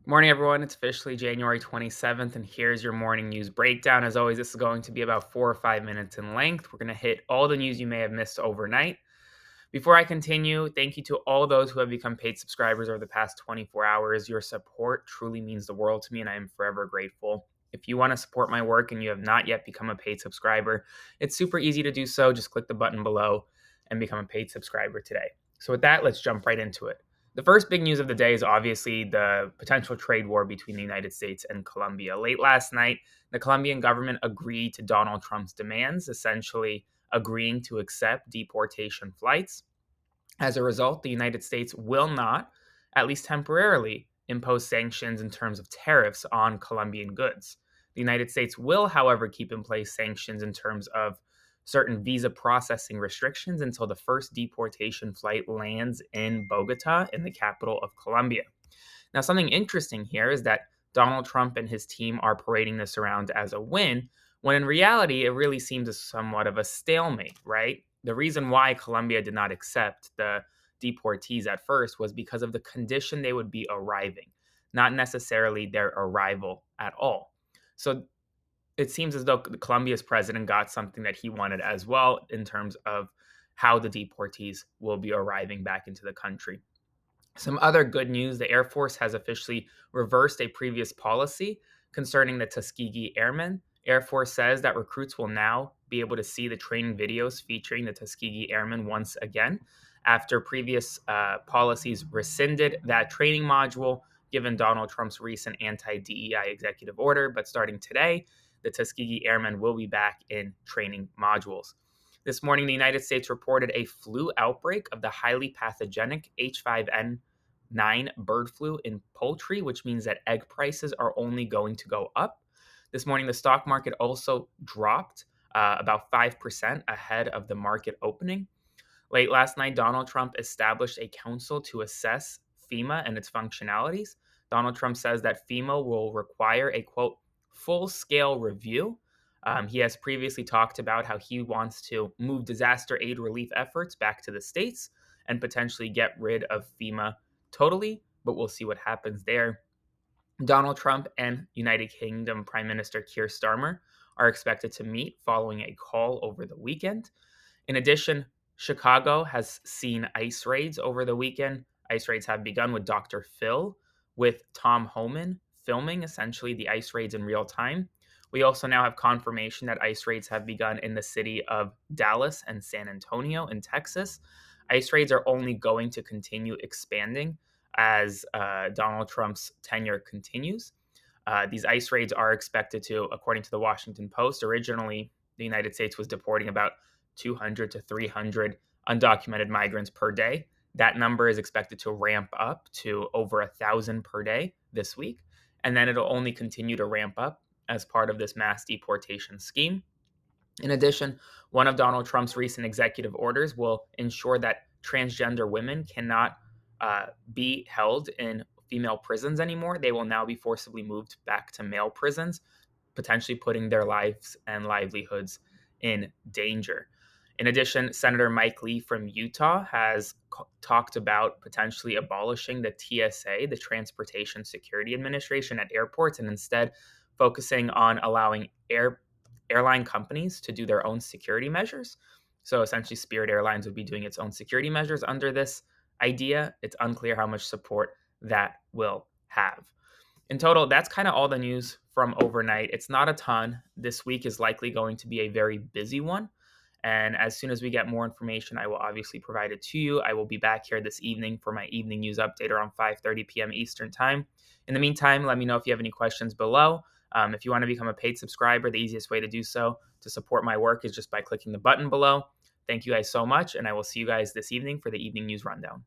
Morning, everyone. It's officially January 27th, and here's your morning news breakdown. As always, this is going to be about 4 or 5 minutes in length. We're going to hit all the news you may have missed overnight. Before I continue, thank you to all those who have become paid subscribers over the past 24 hours. Your support truly means the world to me, and I am forever grateful. If you want to support my work and you have not yet become a paid subscriber, it's super easy to do so. Just click the button below and become a paid subscriber today. So, with that, let's jump right into it. The first big news of the day is obviously the potential trade war between the United States and Colombia. Late last night, the Colombian government agreed to Donald Trump's demands, essentially agreeing to accept deportation flights. As a result, the United States will not, at least temporarily, impose sanctions in terms of tariffs on Colombian goods. The United States will, however, keep in place sanctions in terms of certain visa processing restrictions until the first deportation flight lands in Bogota, in the capital of Colombia. Now, something interesting here is that Donald Trump and his team are parading this around as a win, when in reality, it really seems as somewhat of a stalemate, right? The reason why Colombia did not accept the deportees at first was because of the condition they would be arriving, not necessarily their arrival at all. So it seems as though Colombia's president got something that he wanted as well in terms of how the deportees will be arriving back into the country. Some other good news: the Air Force has officially reversed a previous policy concerning the Tuskegee Airmen. Air Force says that recruits will now be able to see the training videos featuring the Tuskegee Airmen once again, after previous policies rescinded that training module given Donald Trump's recent anti DEI executive order. But starting today, the Tuskegee Airmen will be back in training modules. This morning, the United States reported a flu outbreak of the highly pathogenic H5N9 bird flu in poultry, which means that egg prices are only going to go up. This morning, the stock market also dropped about 5% ahead of the market opening. Late last night, Donald Trump established a council to assess FEMA and its functionalities. Donald Trump says that FEMA will require a quote, full scale review. He has previously talked about how he wants to move disaster aid relief efforts back to the states and potentially get rid of FEMA totally, but we'll see what happens there. Donald Trump and United Kingdom Prime Minister Keir Starmer are expected to meet following a call over the weekend. In addition, Chicago has seen ice raids over the weekend. Ice raids have begun with Dr. Phil, with Tom Homan filming essentially the ice raids in real time. We also now have confirmation that ice raids have begun in the city of Dallas and San Antonio in Texas. Ice raids are only going to continue expanding as Donald Trump's tenure continues. These ice raids are expected to, according to the Washington Post, originally the United States was deporting about 200 to 300 undocumented migrants per day. That number is expected to ramp up to over 1,000 per day this week. And then it'll only continue to ramp up as part of this mass deportation scheme. In addition, one of Donald Trump's recent executive orders will ensure that transgender women cannot be held in female prisons anymore. They will now be forcibly moved back to male prisons, potentially putting their lives and livelihoods in danger. In addition, Senator Mike Lee from Utah has talked about potentially abolishing the TSA, the Transportation Security Administration, at airports, and instead focusing on allowing airline companies to do their own security measures. So essentially, Spirit Airlines would be doing its own security measures under this idea. It's unclear how much support that will have. In total, that's kind of all the news from overnight. It's not a ton. This week is likely going to be a very busy one. And as soon as we get more information, I will obviously provide it to you. I will be back here this evening for my evening news update around 5:30 p.m. Eastern Time. In the meantime, let me know if you have any questions below. If you want to become a paid subscriber, the easiest way to do so to support my work is just by clicking the button below. Thank you guys so much, and I will see you guys this evening for the evening news rundown.